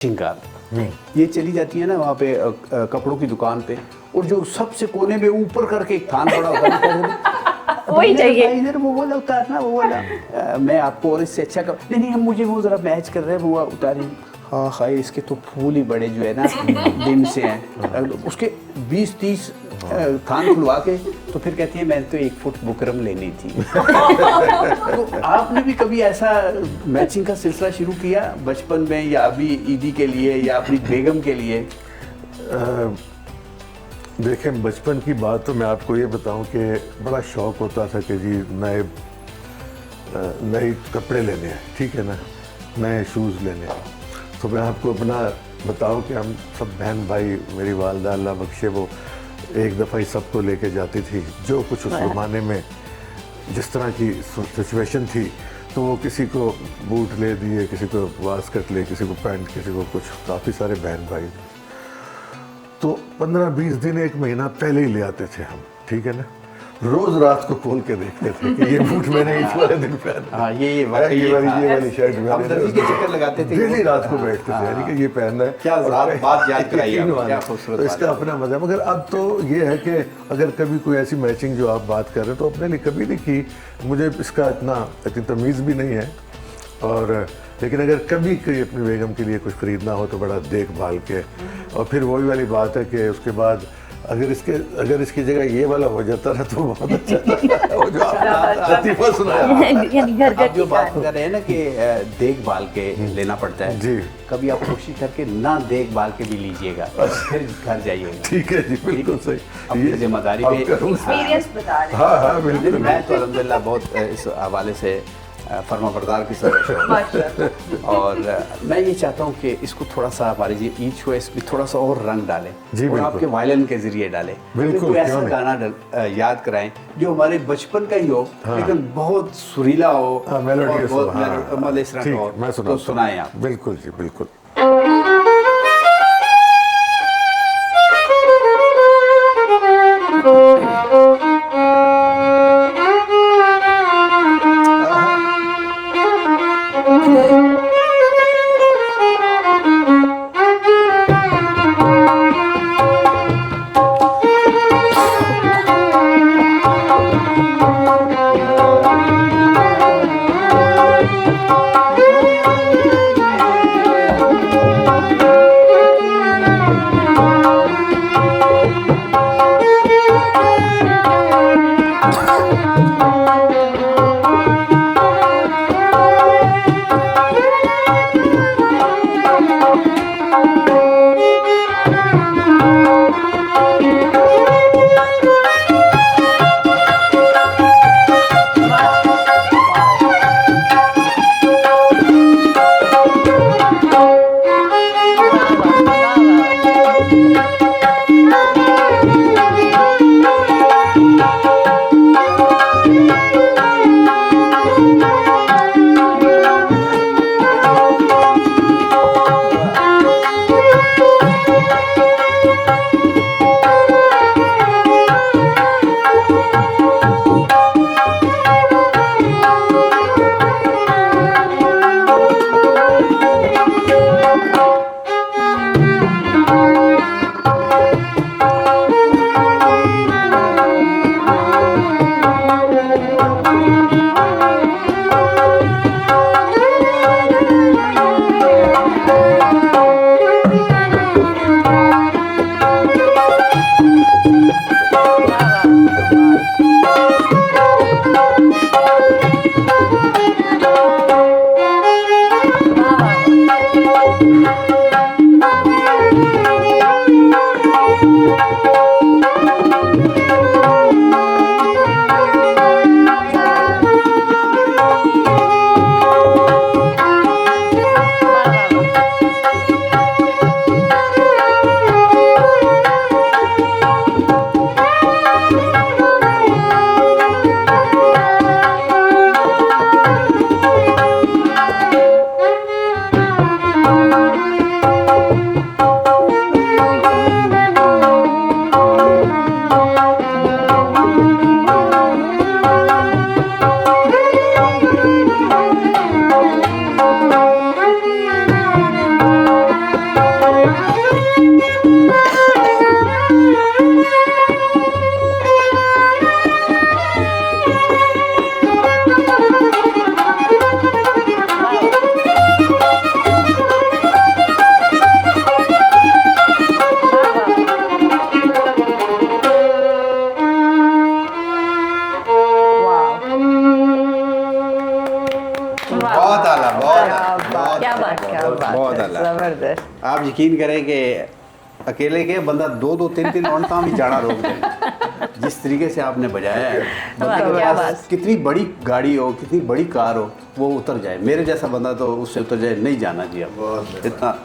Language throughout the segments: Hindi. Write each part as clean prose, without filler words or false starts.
कार ये चली जाती है ना वहाँ पे कपड़ों की दुकान पे, और जो सबसे कोने में ऊपर करके एक थान पड़ा होता है वही चाहिए। इधर वो बोला उतारना, वो बोला मैं आपको और इससे अच्छा कर नहीं नहीं, हम मुझे वो जरा मैच कर रहे हैं, वो उतारे। हाँ खाई इसके तो फूल ही बड़े जो है ना दिन से हैं, उसके 20-30 थान खुलवा के तो फिर कहती है मैंने तो 1 फुट बुकरम लेनी थी। तो आपने भी कभी ऐसा मैचिंग का सिलसिला शुरू किया बचपन में, या अभी ईदी के लिए या अपनी बेगम के लिए? देखें, बचपन की बात तो मैं आपको ये बताऊं कि बड़ा शौक़ होता था कि जी नए कपड़े लेने हैं, ठीक है ना, नए शूज़ लेने हैं। तो मैं आपको अपना बताऊं कि हम सब बहन भाई, मेरी वालदा अल्लाह बख्शे, वो एक दफ़ा ही सबको लेके जाती थी, जो कुछ उस ज़माने में जिस तरह की सिचुएशन थी, तो वो किसी को बूट ले दिए, किसी को वास्कट ले, किसी को पैंट, किसी को कुछ, काफ़ी सारे बहन भाई। तो 15-20 दिन, 1 महीना पहले ही ले आते थे हम, ठीक है ना। रोज रात को खोल के देखते थे कि ये बूट मैंने इस वाले दिन पहना, हाँ ये वाली शर्ट हम दर्जी के चक्कर लगाते थे, डेली रात को बैठते थे, यानी कि ये पहनना है। क्या बात याद कराई आपने, क्या खूबसूरत। तो इसका अपना मजा। मगर अब तो ये है कि अगर कभी कोई ऐसी मैचिंग जो आप बात कर रहे हैं तो अपने लिए कभी नहीं की, मुझे इसका इतनी तमीज़ भी नहीं है। और लेकिन अगर कभी कोई अपनी बेगम के लिए कुछ ख़रीदना हो तो बड़ा देखभाल के, और फिर वही वाली बात है कि उसके बाद अगर इसकी जगह ये वाला हो जाता है तो बहुत अच्छा था। वो जो लतीफ़ा सुनाया, यानी घर आप जो बात कर रहे हैं ना कि देखभाल के लेना पड़ता है जी, कभी आप कोशिश करके ना देखभाल के भी लीजिएगा, फिर घर जाइएगा। ठीक है जी, बिल्कुल सही। अपनी जिम्मेदारी पे एक्सपीरियंस बता रहे हैं। हाँ बिल्कुल। मैं तो अल्हम्दुलिल्लाह बहुत इस हवाले से फर्माबरदार की तरह, और मैं ये चाहता हूँ कि इसको थोड़ा सा हमारे जो ईद शो है इसमें थोड़ा सा और रंग डालें, जी, और आपके वायलिन के जरिए डालें। बिल्कुल, ऐसा गाना याद कराएं जो हमारे बचपन का ही हो, लेकिन बहुत सुरीला हो, मेलोडियस हो, मतलब इस तरह का हो, मैं तो सुनाएं आप। बिल्कुल जी, बिल्कुल। जबरदस्त। आप यकीन करें कि अकेले के बंदा 2-2 3-3 औरतां भी जाना रोक दें जिस तरीके से आपने बजाया है। बंदे के क्या पास बात। कितनी बड़ी गाड़ी हो, कितनी बड़ी कार हो, वो उतर जाए। मेरे जैसा बंदा तो उससे उतर जाए, नहीं जाना जी अब इतना।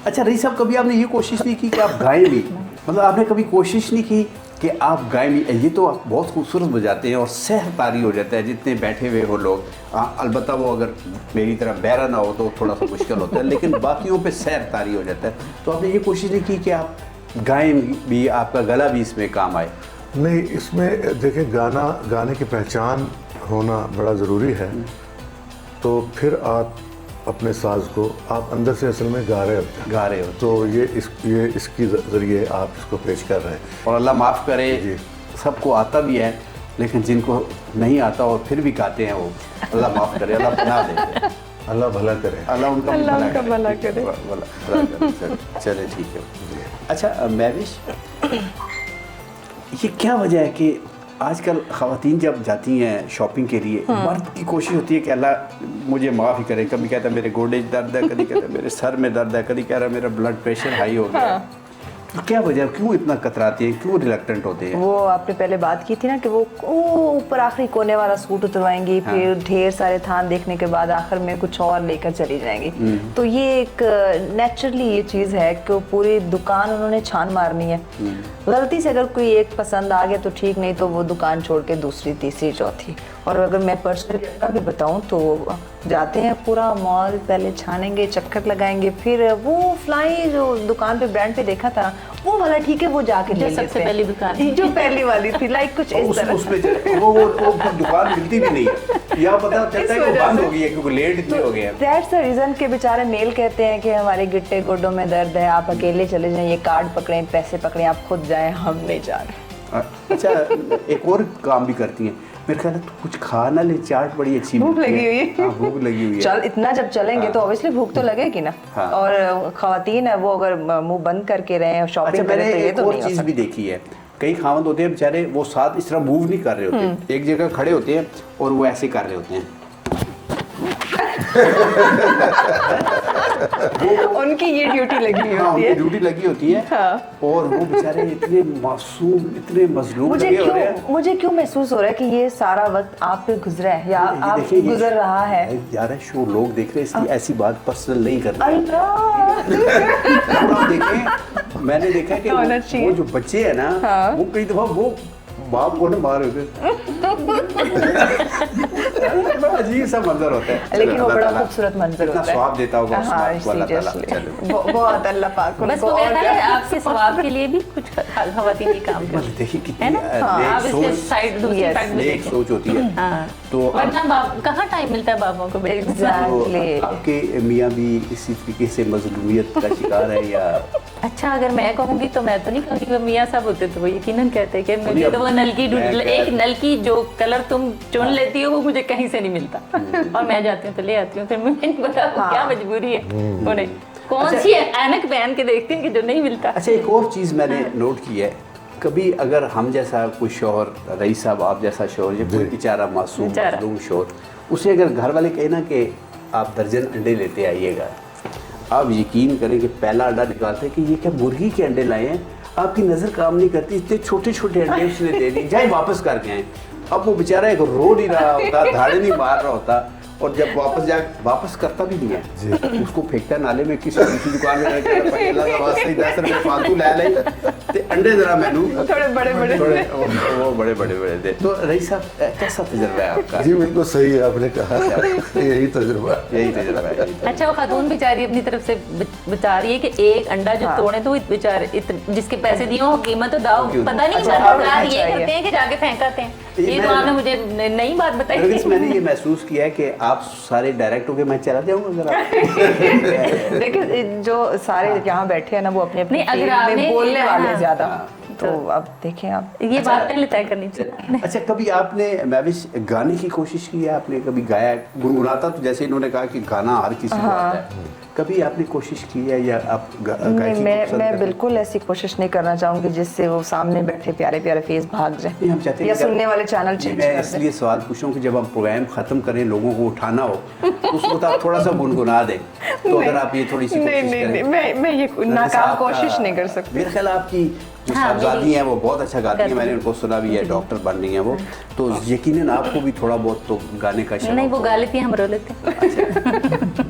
अच्छा रईस साहब, कभी आपने ये कोशिश नहीं की कि आप गाएं भी? मतलब आपने कभी कोशिश नहीं की कि आप गाएं भी? ये तो आप बहुत खूबसूरत बजाते हैं और सहर तारी हो जाता है जितने बैठे हुए हो लोग। अलबत्ता वो अगर मेरी तरह बहरा ना हो तो थोड़ा सा मुश्किल होता है, लेकिन बाकियों पे सहर तारी हो जाता है। तो आपने ये कोशिश नहीं की कि आप गाएं भी, आपका गला भी इसमें काम आए? नहीं, इसमें देखिए गाने की पहचान होना बड़ा ज़रूरी है। तो फिर आप अपने साज को आप अंदर से असल में गा रहे हो, तो ये इसकी ज़रिए आप इसको पेश कर रहे हैं। और अल्लाह माफ़ करे, जी। सबको आता भी है, लेकिन जिनको नहीं आता और फिर भी गाते हैं वो अल्लाह माफ़ करे, अल्लाह बना दे, अल्लाह भला करे। अल्लाह उनका अल्लाह भला उनका करे। भला करे। भला करे। चले ठीक है। अच्छा महविश, ये क्या वजह है कि आजकल ख़वातीन जब जाती हैं शॉपिंग के लिए, मर्द की कोशिश होती है कि अल्लाह मुझे माफ़ ही करे। कभी कहता है मेरे गोडे दर्द है, कभी कहता है मेरे सर में दर्द है, कभी कह रहा है मेरा ब्लड प्रेशर हाई हो गया है। तो क्या वजह, क्यों इतना कतराते हैं, क्यों रिलक्टेंट होते हैं? वो आपने पहले बात की थी ना कि वो ऊपर आखिरी कोने वाला सूट उतरवाएंगी, फिर ढेर सारे थान देखने के बाद आखिर में कुछ और लेकर चली जाएंगी। तो ये एक नेचुरली ये चीज़ है कि वो पूरी दुकान उन्होंने छान मारनी है। गलती से अगर कोई एक पसंद आ गया तो ठीक, नहीं तो वो दुकान छोड़ के दूसरी तीसरी चौथी। और अगर मैं पर्सनली भी बताऊं तो जाते हैं पूरा मॉल, पहले छानेंगे, चक्कर लगाएंगे, फिर वो फ्लाई जो दुकान पे ब्रांड पे देखा था वो वाला ठीक है, वो जाके ले लेते हैं। सबसे पहली दुकान जो पहली वाली थी, लाइक कुछ इस तरह। उसमें वो दुकान मिलती भी नहीं है, या पता चलता है कि बंद हो गई है क्योंकि लेट इतने हो गए हैं। दैट्स द रीजन के बेचारे मेल कहते हैं कि हमारे गिट्टे गोडों में दर्द है, आप अकेले चले जाएं, ये कार्ड पकड़ें, पैसे पकड़ें, आप खुद जाएं, हम नहीं जा रहे। अच्छा एक और काम भी करती हैं, मेरे ख्याल है तो कुछ खा ना ले, चाट बड़ी अच्छी भूख मिलती लगी हुई है। हाँ, भूख लगी हुई है। चल इतना जब चलेंगे तो ऑब्वियसली भूख तो लगेगी ना। हाँ। और खवातीन है वो अगर मुंह बंद करके रहे और अच्छा शॉपिंग मैंने करें तो ये एक तो और नहीं हो चीज़ सकता। भी देखी है, कई खावंद होते हैं बेचारे, वो साथ इस तरह मूव नहीं कर रहे होते, एक जगह खड़े होते हैं और वो ऐसे कर रहे होते हैं। उनकी ये ड्यूटी लगी हुई हाँ, होती उनकी है। ड्यूटी लगी होती है। हाँ। और वो बेचारे इतने मासूम, इतने मजलूम लगे हो रहे हैं। मुझे क्यों महसूस हो रहा है कि ये सारा वक्त आप पे गुजरा है या ये आप देखिए, ये गुजर रहा है। यार शो लोग देख रहे हैं, इसलिए ऐसी बात पर्सनल नहीं कर रहे। अल्लाह। और आप देखें, मैंने देखा है कि होना चाहिए। वो जो बच्चे हैं ना, हाँ। वो कई दफा वो बाप को ना मार होते। बड़ा अजीब सा मंजर होता है। लेकिन चलो, वो अल्लाह बड़ा ताला खूबसूरत मंजर इतना होता है। स्वाब देता होगा उस हाँ, बात को अल्लाह ताला। seriously। चलो। बहुत अल्लाह पाक बस उनको वो और कहता है आपके स्वभाव के लिए भी कुछ खवातीन ही काम मतलब करती देखिए कितनी है ना। नेक आप इसके सोच, साइड दूसरी Yes, साइड में नेक देखें। सोच होती है। हाँ। तो अब वरना कहाँ टाइम मिलता है बाबों को बैठने का? Exactly। तो आपके मियाँ भी इसी तरीके से मजलूमियत का शिकार है या? अच्छा अगर मैं कहूँगी तो मैं तो नहीं कहूँगी, वो मियाँ साहब होते तो वो यकीनन कहते हैं कि मुझे अब तो वो नलकी मैं एक नल की जो कलर तुम चुन लेती हो वो मुझे कहीं से नहीं मिलता, और मैं जाती हूँ तो ले आती हूँ, फिर मुझे नहीं पता वो क्या मजबूरी है उन्हें, कौन सी ऐनक पहन के देखती हैं कि जो नहीं मिलता। अच्छा एक और चीज़ मैंने नोट की है, कभी अगर हम जैसा कोई शोहर, रईस साहब आप जैसा शोहर, या कोई बेचारा मासूम बेचारा। मजलूम शोहर, उसे अगर घर वाले कहे ना कि आप दर्जन अंडे लेते आइएगा, आप यकीन करें कि पहला अंडा निकालते हैं कि ये क्या मुर्गी के अंडे लाए हैं, आपकी नज़र काम नहीं करती, इतने छोटे छोटे अंडे उसने दे दिए, जाए वापस करके आए। अब वो बेचारा एक रो नहीं रहा होता, धाड़े नहीं मार रहा होता, और जब वापस करता भी नहीं है, उसको फेंकता है नाले में, किसी दूसरी दुकान में ₹10 फालतू ले ले ते अंडे जरा मैनू थोड़े बड़े बड़े वो बड़े बड़े दे। तो रईस साहब कैसा तजुर्बा है आपका? जी बिल्कुल सही है, आपने कहा यही तजुर्बा है। यही तजुर्बा है। अच्छा वो खातून बेचारी अपनी तरफ से बता रही है कि एक अंडा जो तोड़े तो बेचारे जिसके पैसे दिए हो कीमत तो दाओ, पता नहीं अच्छा, चलता, अच्छा, ये करते हैं कि जाके फेंकाते हैं। ये तो आपने मुझे नई बात बताई। मैंने ये महसूस किया है कि आप सारे डायरेक्ट हो गए, मैं चला जाऊंगा जरा। देखिए जो सारे यहाँ बैठे हैं ना वो अपने अपने नहीं, अगर field में आपने- बोलने वाले हाँ। ज्यादा, तो अब देखें आप। ये बात पहले तय करनी चाहिए। अच्छा, कभी आपने महविश गाने की कोशिश की है? आपने कभी गाया? गुनगुनाता तो जैसे इन्होंने कहा कि गाना हर किसी को आता है, कभी आपने कोशिश की है या आप नहीं, गायकी को मैं पसंद करते हैं? बिल्कुल ऐसी कोशिश नहीं करना चाहूंगी जिससे वो सामने बैठे प्यारे प्यारे फेस भाग नहीं, जाए हम चाहते हैं या कि सुनने वाले चैनल जी, चेंज मैं कर इसलिए सवाल पूछूं कि जब हम प्रोग्राम खत्म करें, लोगों को उठाना हो तो उसको तो आप थोड़ा सा गुनगुना दें। तो अगर आप ये थोड़ी सी नहीं कोशिश नहीं करें। नहीं, मैं ये जैसे नाकाम आपका- कोशिश नहीं कर सकती। मेरे ख्याल आपकी जो हाँ, साहबजादी हैं वो बहुत अच्छा गाती हैं, गाती मैंने उनको सुना भी है, डॉक्टर बन रही हैं वो, तो यकीनन आपको भी थोड़ा बहुत तो गाने का शौक नहीं, वो होगा। गा लेती है, हम रो लेते हैं।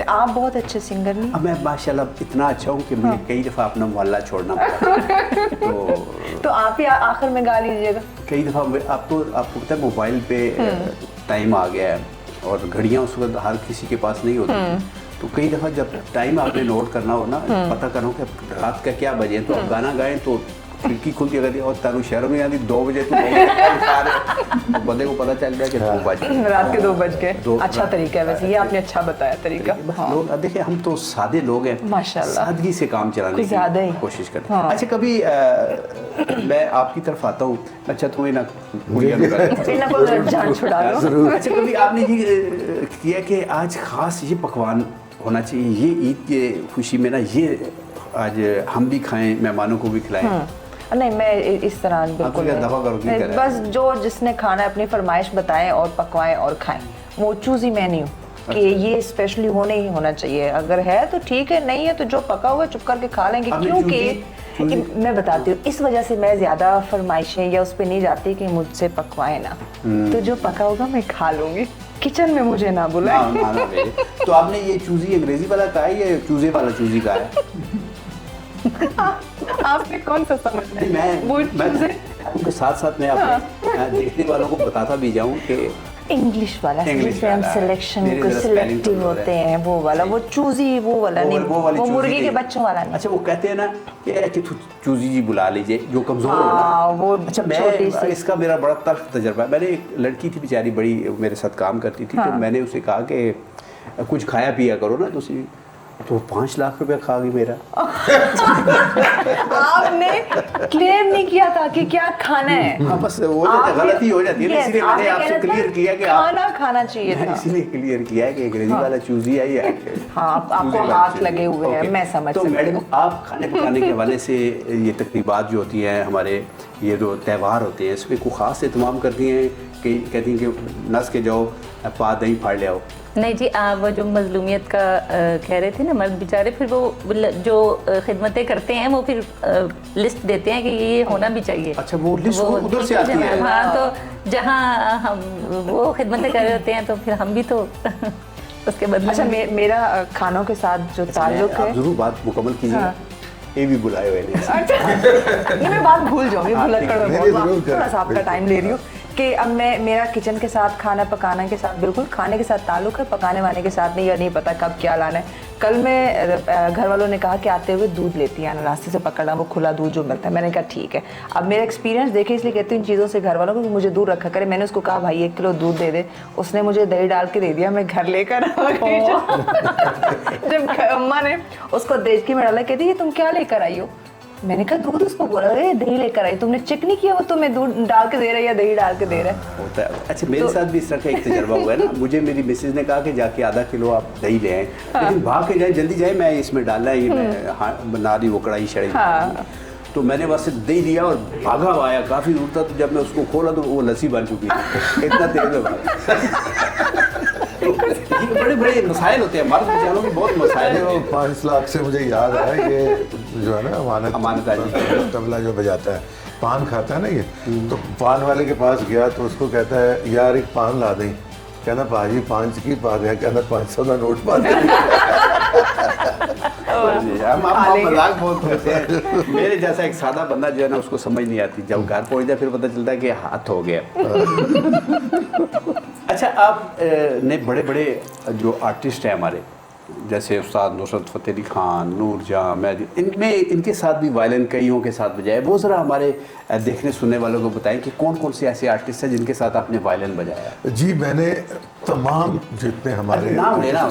आप बहुत अच्छे सिंगर नहीं। अब मैं माशाल्लाह इतना अच्छा हूँ कि मुझे कई दफ़ा अपना मोहल्ला छोड़ना पड़ा। तो आप ही आखिर में गा लीजिएगा। कई दफ़ा आपको पता है मोबाइल पे टाइम आ गया है और घड़ियाँ उस वक्त हर किसी के पास नहीं होती, तो कई दफ़ा जब टाइम आपने नोट करना हो ना, पता करो कि रात का क्या बजे, तो आप गाना गाएं तो खिड़की खुलती अगर और तारू शहरों में आती 2 बजे तो तो बंदे को पता चल गया कि 2 बजे रात के 2 बज गए। दो- अच्छा तरीका है वैसे, ये आपने अच्छा बताया तरीका। बस लोग देखिए, हम तो सादे लोग हैं, माशाल्लाह। सादगी से काम चलाने कुछ ज़्यादा ही। की कोशिश करते हैं। अच्छा, कभी मैं आपकी तरफ आता हूँ। अच्छा, तुम्हें ना इन्हें को जान छुड़ा लो। अच्छा, कभी आपने ये किया कि आज खास ये पकवान होना चाहिए, ये ईद के खुशी में ना ये आज हम भी खाएं, मेहमानों को भी खिलाएं? नहीं, मैं इस तरह बिल्कुल क्या दफा करो कि नहीं, करें? बस जो जिसने खाना है अपनी फरमाइश बताएं और पकवाएं और खाएं, वो चूज़ी मैं नहीं हूँ कि ये स्पेशली होना चाहिए। अगर है तो ठीक है, नहीं है तो जो पका हुआ है चुप करके खा लेंगे। आपने क्योंकि मैं बताती हूँ, इस वजह से मैं ज़्यादा फरमाइशें या उस पर नहीं जाती कि मुझसे पकवाएं ना, तो जो पका होगा मैं खा लूँगी, किचन में मुझे ना बुलाएं। तो आपने ये चूजी अंग्रेजी वाला कहा है या चूजे वाला चूजी कहा है? आपने कौन सा समझना है? वो मैं उनके साथ साथ मैं अपने देखने वालों को बताता भी जाऊं कि इंग्लिश वाला इंग्लिश जिसमें हम वाला, सिलेक्शन मेरे को जरा सिलेक्टिव spelling होते हैं, वो वाला, वो चूजी वो वाला नहीं, वो वाली वो चूजी मुर्गी के नहीं। बच्चों वाला नहीं। अच्छा, वो कहते हैं ना कि चूजी जी बुला लीजिए जो कमजोर हो हाँ, ना। वो अच्छा, छोटी सी। मैं इसका मेरा बड़ा तल्ख तजर्बा है। मैंने एक लड़की थी बेचारी, बड़ी मेरे साथ काम करती थी, तो मैंने उसे कहा कि कुछ खाया पिया करो ना, तो 5 लाख रुपया खा गई मेरा। आपने क्लियर नहीं किया था कि क्या खाना है। हाँ, बस हो जाता है, गलती हो जाती है ना, Yes, इसीलिए मैंने आपने आपसे कहना था क्लियर किया कि आप खाना खाना चाहिए था। इसीलिए क्लियर किया है कि अंग्रेजी वाला चूजी है या हाँ, आपको चूजे वाला हाथ चूजी। लगे हुए हैं, ओके। मैं समझ तो सकती मैडम, हूँ। आप खाने पकाने के हवाले से ये तकरीबात जो होती हैं हमारे, ये जो त्यौहार होते हैं, इसमें कोई ख़ास एहतमाम करती हैं कि कहती हैं कि नस के जाओ पा दही फाड़ ले आओ? नहीं जी, आप वो जो मजलूमियत का कह रहे थे ना, मर्द बेचारे फिर वो जो खिदमतें करते हैं वो फिर लिस्ट देते हैं कि ये होना भी चाहिए। अच्छा, वो लिस्ट उधर से आती है? हाँ, तो जहाँ हम वो खिदमतें कर रहे होते हैं तो फिर हम भी तो उसके बदले अच्छा, मेरा खानों के साथ जो ताल्लुक आप है, जरूर बात मुकम्मल कीजिए। हाँ। ये भी बुलाए हुए नहीं। नहीं, मैं बात भूल जाऊंगी, भूल ठीक कर है, नहीं, जरूर करें, थोड़ा सा आपका टाइम ले रही हूँ कि अब मेरा किचन के साथ, खाना पकाना के साथ, बिल्कुल खाने के साथ ताल्लुक है, पकाने वाने के साथ नहीं, या नहीं पता कब क्या लाना है। कल मैं घर वालों ने कहा कि आते हुए दूध लेती है, रास्ते से पकड़ना, वो खुला दूध जो मिलता है। मैंने कहा ठीक है। अब मेरा एक्सपीरियंस देखे इसलिए कहती हूँ इन चीज़ों से घर वालों को, मुझे दूर रखा करे। मैंने उसको कहा भाई 1 किलो दूध दे दे, उसने मुझे दही डाल के दे दिया, मैं घर लेकर आ गई। जब अम्मा ने उसको देख के में डाला, कहती ये तुम क्या लेकर आई हो? मैंने कहा दूध, उसको बोला अरे दही लेकर आई, तुमने चेक नहीं किया वो तुम्हें दूध डाल के दे रहा है या दही डाल के दे रहा है? होता है। अच्छा, मेरे साथ भी इस तरह का एक तजर्बा हुआ है ना। मुझे मेरी मिसेज ने कहा कि जाके आधा किलो आप दही ले आए, लेकिन भाग के जाए, जल्दी जाए, मैं इसमें डालना है, ये मैं बना रही वो कढ़ाई शड़ाई। तो मैंने बस दही लिया और भागा आया, काफ़ी दूर था। तो जब मैं उसको खोला तो वो लस्सी बन चुकी थी, इतना तेज में भागा। ये बड़े बड़े मसाइल होते हैं, मर्द बेचारों के बहुत मसाइल वो हैं। 5 लाख से मुझे याद आया कि जो है ना अमानत आजी तबला जो बजाता है, पान खाता है ना ये, तो पान वाले के पास गया तो उसको कहता है यार एक पान ला दें। कहना भाजी 5 की पा गया, कहना 500 का नोट पा दिया। हम मजाक बहुत होते हैं। मेरे जैसा एक सादा बंदा जो है ना, उसको समझ नहीं आती, जब घर पहुंच जाए फिर पता चलता है कि हाथ हो गया। अच्छा, आप ने बड़े बड़े जो आर्टिस्ट हैं हमारे, जैसे उस्ताद नुसरत फ़तेह अली खान, नूर जहाँ, मेहदी, इनके साथ भी वायलिन कईयों के साथ बजाया। वो ज़रा हमारे देखने सुनने वालों को बताएं कि कौन कौन से ऐसे आर्टिस्ट हैं जिनके साथ आपने वायलिन बजाया? जी, मैंने तमाम जितने हमारे नाम लेना